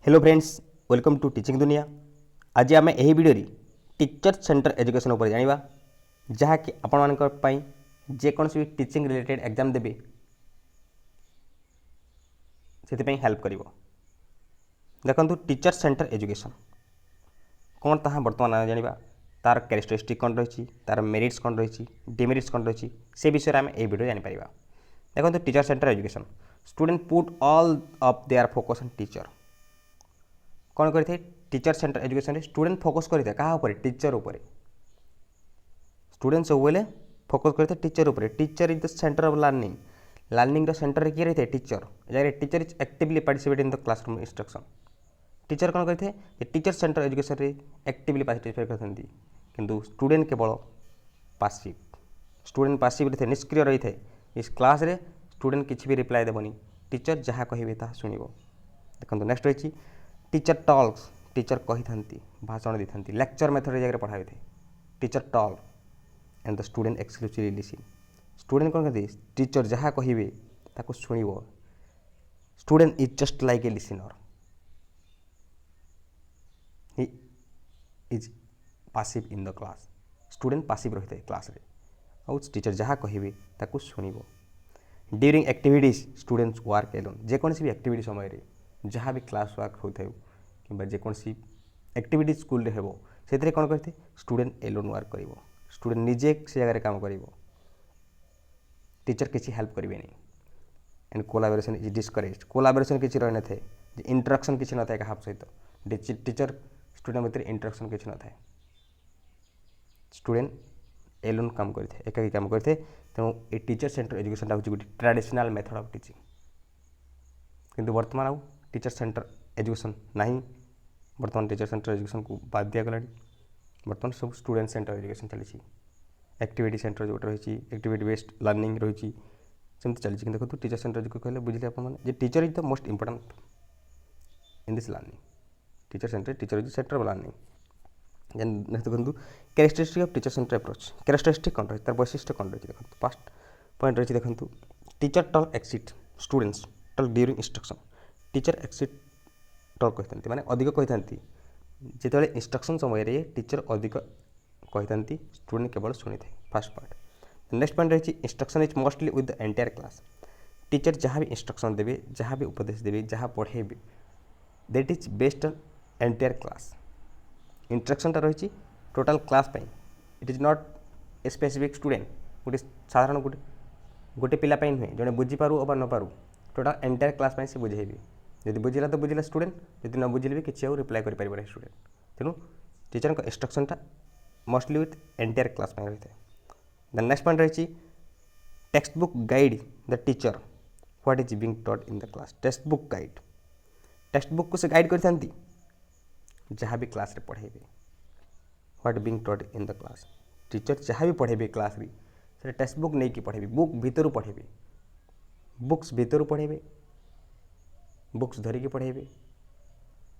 Hello friends, welcome to teaching Duniya. आज आम यही वीडियो टीचर सेंटर एजुकेशन उपर जानिबा, जहाँकि आपण मानकर पई जेकोसी भी टीचिंग रिलेटेड एग्जाम देबे से हेल्प करिवो। देखंतु टीचर सेंटर एजुकेशन कौन ताहा वर्तमान जानिबा, तार कैरेक्टरिस्टिक कौन रही, तार मेरिट्स कौन रही, डिमेरिट्स कौन रही, से विषय में आम ए वीडियो जानी परिबा। देखंतु teacher centre education student put all of their focus on teacher. कौन करते teacher centre education student focus करते क्या टीचर उपर। स्टूडेंट सब बेले फोकस करते टीचर उपर। Teacher is the centre of learning. Learning centre किए रही है teacher. Teacher is actively participate in the classroom instruction. Teacher कौन करते teacher centre education actively participate करते, किंतु स्टूडेंट केवल पासिव। स्टूडेंट पासिव रही थे, निष्क्रिय रही थे। इस क्लास रे स्टूडेंट किसी भी रिप्लाई देवनी, टीचर जहाँ कहे ता शुणव। देखो नेक्स्ट रही टीचर टॉक्स। टीचर कही था, भाषण दी था, लेक्चर मेथड जगह पढ़ाई थे। Teacher talk and the student exclusively listen. Student कौन करते टीचर जहाँ कहे ताको शुणव। Student is just like a listener. He is passive in the class. Student passive रही है क्लास रे, और टीचर जहाँ कहे ताको शुणव। During activities students work alone. जेकोसी भी एक्टिविटी समय जहाँ भी क्लास वर्क होता है कि जेकोसी एक्टिविटी स्कूल हो से कौन करते स्टूडेंट एलोन वर्क कर। स्टूडेंट निजे से जगह काम कर, टीचर किसी हेल्प करेंगे। And collaboration is discourage. Collaboration किसी रही न थे, इंटरेक्शन किसी न था क्या सहित। टीचर स्टूडेंट भितर इंटरेक्शन किसी न था। स्टूडेंट एलोन काम करते, एकाकी काम करते। तेणु ये टीचर सेंटर एजुकेशन हूँ गोटे ट्रेडिशनल मेथड ऑफ टीचिंग। किंतु वर्तमान आउ टीचर सेंटर एजुकेशन नहीं। वर्तमान टीचर सेंटर एजुकेशन को बाद दिया गला। वर्तमान सब स्टूडेंट सेंटर एजुकेशन चली। एक्टिविटी सेंटर जो रही, एक्टिविटी बेस्ड लर्निंग रही, सेमती चली। देखो टीचर सेंटर एजुकेशन कहले बुझे आपने teacher is the most important in this learning. Teacher is centre of learning. देखो characteristic of teacher centre approach. Characteristic कौन रही, तार वैशिष्ट्य कौन रही। देखो फर्स्ट पॉइंट रही, देखो teacher talk exit students talk during instruction. Teacher exit talk कहते माने अधिक कही जो इंस्ट्रक्शन समय टीचर अधिक कही, स्टूडेंट केवल शुणी थे। First point. नेक्स्ट पॉइंट रही instruction is mostly with the entire class. Teacher जहाँ भी इंस्ट्रक्शन देवे, जहाँ भी उपदेश देवे, जहाँ पढ़ेबे, that is based on entire class. इंस्ट्रक्शनटा रही टोटाल क्लास पे। It is not a specific student. गोटे साधारण गोटे पिला नुहे, जड़े बुझीपारू अथवा न पारू, टोटाल एंटायर क्लास से बुझेबी। जब बुझिला तो बुझिला स्टूडेंट, जब न बुझिले भी किसी आउ रिप्लाई कर पारे स्टूडेंट। तेणु टीचर इंस्ट्रक्शनटा मोस्टली विथ एंटायर क्लास रही है। द नेक्स्ट पॉइंट रही text book guide the teacher what is being taught in the class. Text book guide, text book को से गाइड करती जहाँ भी क्लास रे पढ़ेबे। What being taught in the class, teacher जहाँ भी पढ़ेबे क्लास रे से टेक्स्ट बुक नहीं कि पढ़ेबे। बुक भीतर पढ़ेबे, बुक्स भीतर पढ़ेबे, बुक्स धरिकी पढ़ेबे।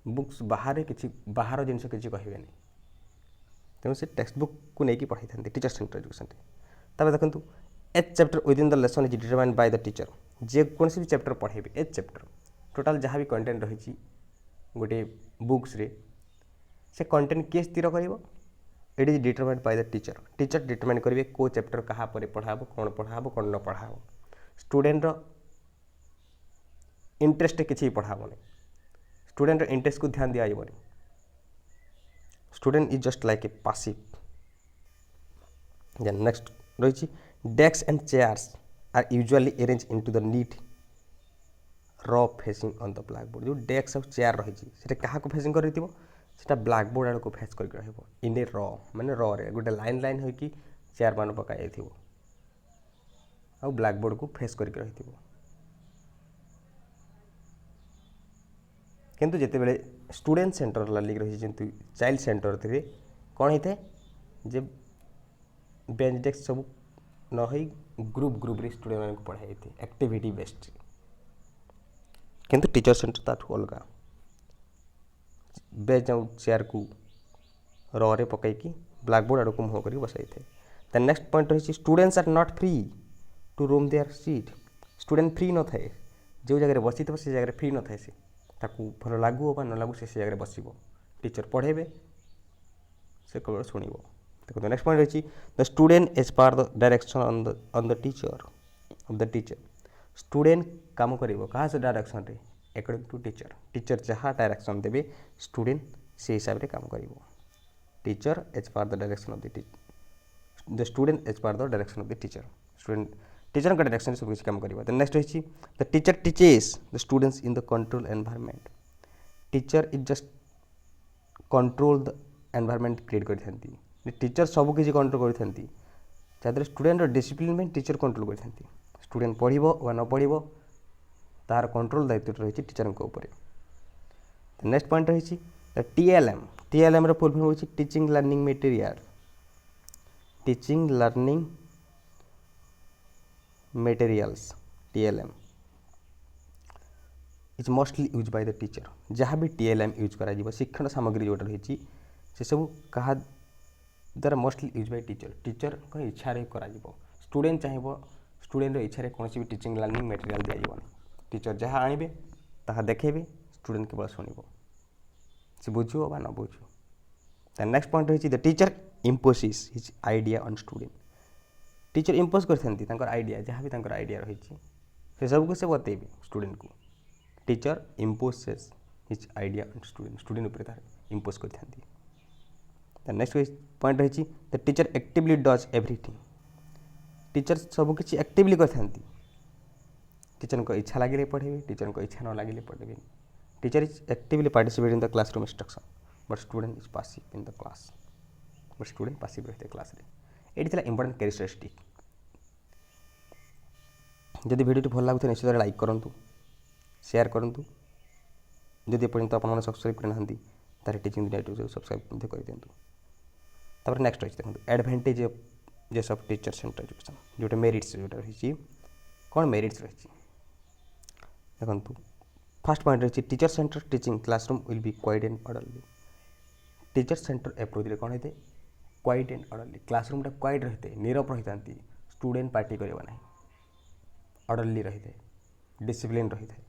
बुक्स बाहर किसी बाहर जिनस किसी कहबे नहीं। तेणु से टेक्स्ट बुक को लेकिन पढ़ाई था टीचर सेंटर एजुकेशन। तब देखो each chapter within the lesson is determined by the teacher. जेकोसी भी चैप्टर पढ़ेबे, एच चैप्टर टोटाल जहाँ भी कंटेंट रही गोटे बुक्स रे, से कंटेंट किए स्थिर कर। It is determined by the teacher. Teacher determine करेंगे को चैप्टर कहाँ पर पढ़ाब, कौन पढ़ाब, कौन न पढ़ाब। स्टूडेंट इंटरेस्ट किसी पढ़ाबनी। स्टूडेंट इंटरेस्ट को ध्यान दिया जाबनी। Student is just like a passive. Next रही desk and chairs are usually arrange into the neat row facing on the black board. जो डेस्क और चेयर रही क्या फेसिंग कर ब्लैक बोर्ड आड़ को फेस कर इन ए र माने रे गोटे लाइन लाइन हो चेयर मान पकाई ब्लैक बोर्ड को फेस कर रही। किंतु जिते बड़े स्टूडेंट सेंटर लर्निंग रही चाइल्ड सेंटर थे कौन होता है जे बेंच डेस्क सब न हो ग्रुप रे स्टूडेंट मान को पढ़ाई थे एक्टिविटी बेस्ड। किंतु टीचर सेंटर ताठू अलग बेंच आउ चेयर को रे पकईकी ब्लैक बोर्ड आड़ को मुँह कर बसई थे। द नेक्स्ट पॉइंट रही students are not free to roam their seat. Student free न थाए, जो जगह बसी थे से जगह फ्री न थाए। ताकू भल लागू बा न लागू से जगह बस टीचर पढ़ेबे से केवल शुणव। देखो नेक्स्ट पॉइंट रही the student as per the direction on the teacher of the teacher. Student काम कर क्या से डायरेक्शन रे अकॉर्डिंग टू टीचर। टीचर जहाँ डायरेक्शन देवे स्टूडेंट से हिसाब से काम कर। Teacher as per the direction of the student as per the direction of the teacher. Student teacher का डायरेक्शन सब किसी काम कर। नेक्स्ट रही the teacher teaches the students in the control environment. Teacher is just control the environment create कर। Teacher सब किसी control कर स्टूडेंट डिसिप्लिन में टीचर कंट्रोल कर। स्टूडेंट पढ़ो व न पढ़ो तार कंट्रोल दायित्व रही टीचर ऊपर। नेक्स्ट पॉइंट रही TLM। TLM फुल फॉर्म हो teaching learning material. Teaching learning materials TLM is mostly use by the teacher. जहाँ भी TLM यूज कर शिक्षण सामग्री जोटा रही से सब क्या द्वारा mostly use by teacher. Teacher इच्छा कर स्टूडेंट चाहिए स्टूडेंट इच्छा कौन भी टीचिंग लर्निंग मटेरियल दिज्व। टीचर जहाँ आणवे ताहा देखेबे स्टूडेंट केवल शुणव से बुझो बा न बुझो। नेक्स्ट पॉइंट रही the teacher imposes his idea on student. Teacher impose कर आइडिया जहाँ भी आइडिया रही से सबको से बतेबे स्टूडेंट को। Teacher imposes his idea on student. Student उपर तार इम्पोज कर। नेक्स्ट पॉइंट रही the teacher actively does everything. Teacher सब किसी एक्टिवली कर। टीचर को इच्छा लगे पढ़ेबे टीचर को इच्छा न लगे पढ़ेबे। Teacher is actively participate in the classroom instruction but student is passive in the class. But student passive रही क्लास ये था इंपोर्टेंट कैरेक्टरिस्टिक। जदि वीडियो भल लगुता निश्चित लाइक करूँ शेयर करूँ। जदि एपर्यंत आप सब्सक्राइब करना टीचिंग दुनिया यूट्यूब सब्सक्राइब कर दिंतु। तापर नेक्स्ट रही देखो एडभांटेजेस ऑफ टीचर सेंटर एजुकेशन जोटा मेरिट्स जोटा रही कौन मेरिट्स रही देखो। फर्स्ट पॉइंट रही teacher centre teaching classroom will be quiet and orderly. Teacher centre approach कौन होते quiet and orderly. Classroom quite रहते नीरव रही था स्टूडेंट पार्टी करवा ना ऑर्डरली रही थे डिसिप्लिन रही थे।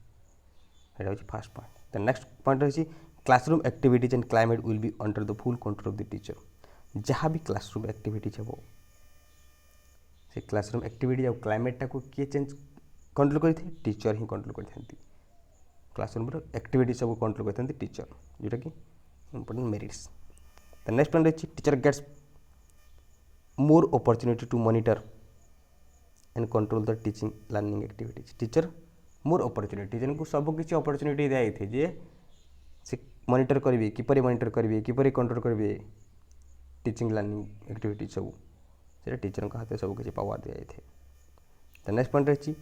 ये हूँ फास्ट पॉइंट। नेक्स्ट पॉइंट रही classroom activities and climate will be under the full control of the teacher. जहाँ भी क्लासरूम एक्टिविटीज हे से क्लासरूम एक्टिविटी और क्लाइमेटा को किए चेंज कंट्रोल करते टीचर ही कंट्रोल करते। क्लासरूम एक्टिविटी सब कंट्रोल करते टीचर जोटा कि important merits. The next point रही teacher gets more opportunity to monitor and control the teaching learning activities. Teacher more opportunity teacher को सब किसी अपॉर्चुनिटी दिखाई थे जे से मॉनिटर करेंगे किपर मॉनिटर करेंगे किपर कंट्रोल करेंगे टीचिंग लर्निंग एक्टिविटीज सब से टीचर हाथ में सब किसी पावर दी जाए। द नेक्स्ट पॉइंट रही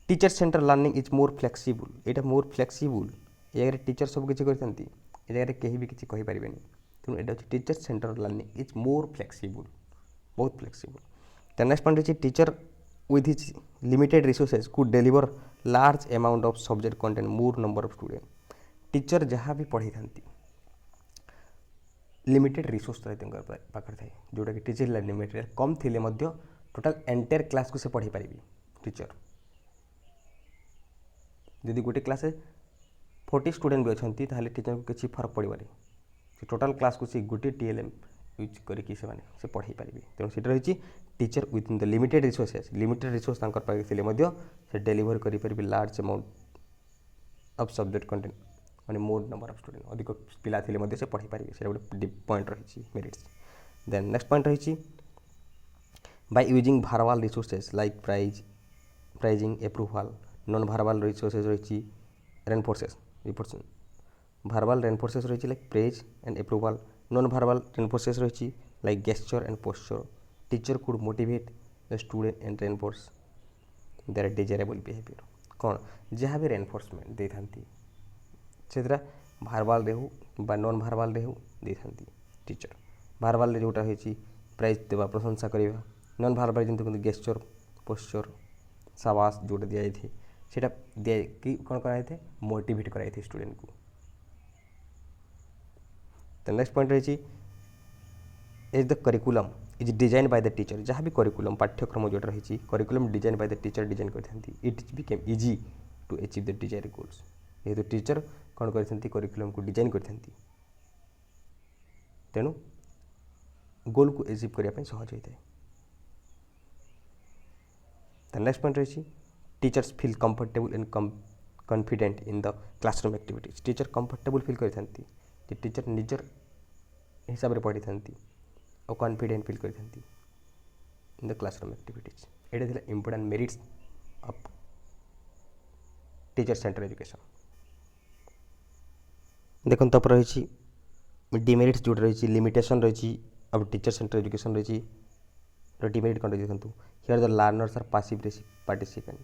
teacher centre learning is more flexible. यहाँ मोर फ्लेक्सिबल ये टीचर सब किसी करते जगह कहीं भी किसी कहींपारे तेणु यहाँ teacher centre learning is more flexible बहुत फ्लेक्सिबल। द नेक्स्ट पॉइंट रही teacher with his limited resources could deliver large amount of subject content more number of student। Teacher जहाँ भी पढ़ाई था लिमिटेड रिसोर्स पाखे थाए जोटा कि टीचर लर्निंग मटेरियल कम थी टोटाल एंटायर क्लास को से पढ़ाई पारि टीचर। जदि गोटे क्लास 40 स्टूडेंट भी अच्छा टीचर को किसी फर्क पड़े टोटाल क्लास को सी गोटे TLM यूज करके से पढ़ाई पारे। तेणु से रही teacher with in the limited resource पाखे से डेलीवर करें large amount of subject content माने मोर नंबर ऑफ स्टूडेंट अधिक पिला थे से पढ़ाई पारे से गोटे पॉइंट रही मेरिट्स। देन नेक्स्ट पॉइंट रही by using verbal resources like praising approval non verbal resources रही रेनफोर्सेस वर्बल रेनफोर्सेस रही like praise and approval non verbal reinforces रही like gesture and posture. Teacher could motivate the student and reinforce their desirable behaviour कौन जहाँ भी reinforcement दे था से verbal रे हो बा नॉन वर्बल रे हो दे था टीचर। वर्बल जोटा रही प्राइज देवा प्रशंसा करवा नॉन वर्बल जमी गेस्चर पोस्चर साबास जोटा दी जाए से दी कौन कराए मोटिवेट कराए स्टूडेंट को। तो नेक्स्ट पॉइंट रही is the curriculum is design by the teacher. जहाँ भी करिकुलम पाठ्यक्रम जोटा रही curriculum design by the teacher design करते it became easy to achieve the desire goals. ये टीचर कौन करथंती करिकुलम को डिजाइन करथंती तेणु गोल को एचिव करने सहज होता है। द नेक्स्ट पॉइंट रही teachers feel comfortable and confident in the classroom activities. Teacher comfortable feel करथंती जे टीचर निजर हिसाब से पढ़ी थांती और कॉन्फिडेंट फील करथंती इन द क्लासरूम एक्टिविटीज। एटा थिला important merits of teacher centre education. देखो तब रही डिमेरिट्स जो रही लिमिटेशन रही अब टीचर सेंटर एजुकेशन रही डिमेरिट कौन रही देखो here the learners are passive participant.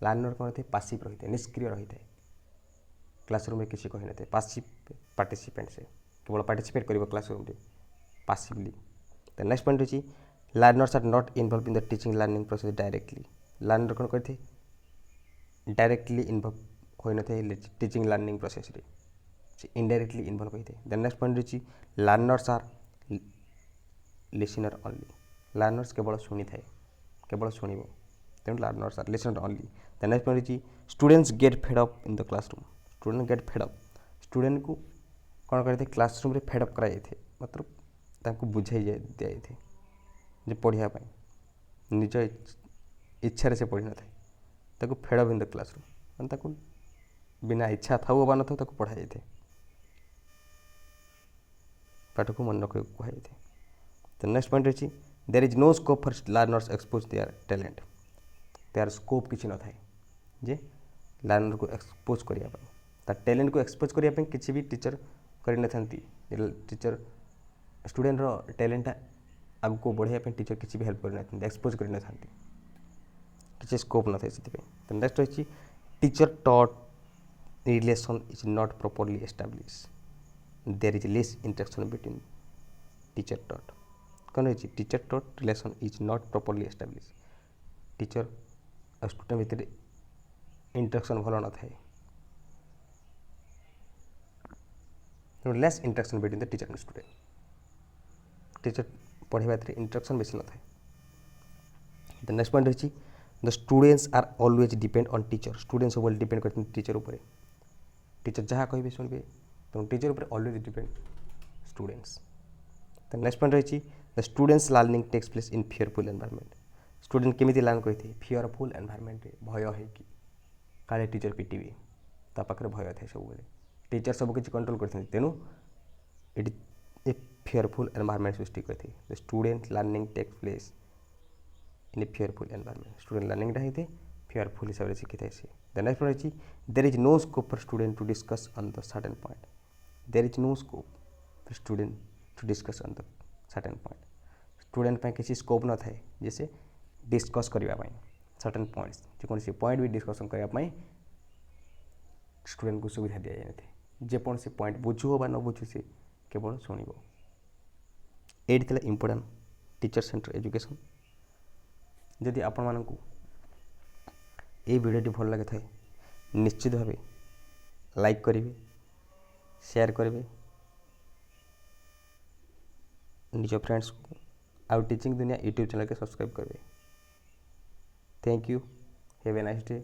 Learner कौन थे पासिव रही है निष्क्रिय रही है क्लासरूम में किसी कही न पासिव पार्टिसिपेंट से केवल पार्टिसिपेट कर क्लासरूम में पासिवली। द नेक्स्ट पॉइंट रही learners are not involve in the teaching learning process directly. Learner कौन करते डायरेक्टली इनवॉल्व हो न टीचिंग लर्निंग प्रोसेस रे इनडायरेक्टली इनवॉल्व होते। द नेक्स्ट पॉइंट रही learners are listener only. Learners केवल शुणी थाए केवल शुण तेणु learners are listener only. The next point रही students get fed up in the classroom. Student get fed up student को कौन करते क्लासरूम रे फेड अप कराई थे मतलब ताको बुझाई दिए थे जे पढ़िया निज इच्छा से पढ़ी न था ताको fade up in the classroom मतलब ताको बिना इच्छा था बा न था ताको पढ़ाई थे पाठ को मन रख कहुई थे। तो नेक्स्ट पॉइंट रही there is no scope for learners expose their talent. There scope किसी न थाए जे लर्नर को एक्सपोज करने टैलेंट को एक्सपोज करने किसी भी टीचर कर टीचर स्टूडेंट टैलेंट आग को बढ़ाई टीचर किसी भी हेल्प कर एक्सपोज कर किसी स्कोप न था। तो नेक्स्ट रही teacher taught relation is not properly establish. There is less interaction between teacher taught कौन रही teacher taught relation is not properly establish. Teacher और स्टूडेंट भितर इंटरेक्शन भल न थाए less interaction between the teacher and student. Teacher पढ़ाई interaction बेसी न थाए। द नेक्स्ट पॉइंट रही the students are always depend on teacher. Students सब डिपेंड करते टीचर उपर टीचर जहाँ कहे शुणवे तो टीचर उपर always depend students. The next point रही the students learning takes place in fearful environment. Student केमी लर्न करते फियरफुल एनवायरमेंट भय है कि काले टीचर पिटिबे ता पाखे भय थाए सब टीचर सब किसी कंट्रोल करते तेणु ये फियरफुल एनवायरमेंट सृष्टि करते। The student learning takes place in a fearful environment. Student learning होते फियरफुल हिसाब से शिखी थाए। द नेक्स्ट रही there is no scope for student to discuss on the certain point. There is no scope for student to discuss on the certain point. Student पे किसी scope न थाए जैसे डिस्कस करने सर्टेन पॉइंट्स जेकोसी point भी discussion करने student को सुविधा दि जाए थे जेकोसी पॉइंट बुझु बा न बुझु से केवल शुणव। एट थी इंपोर्टेंट टीचर सेंटर एजुकेशन। जदि आपण मानकु ये वीडियोटी भल लगे थाए निश्चित भाव लाइक करेंगे शेयर करेंगे निज फ्रेंड्स को आउ टीचिंग दुनिया यूट्यूब चैनल के सब्सक्राइब करेंगे। Thank you have a nice day.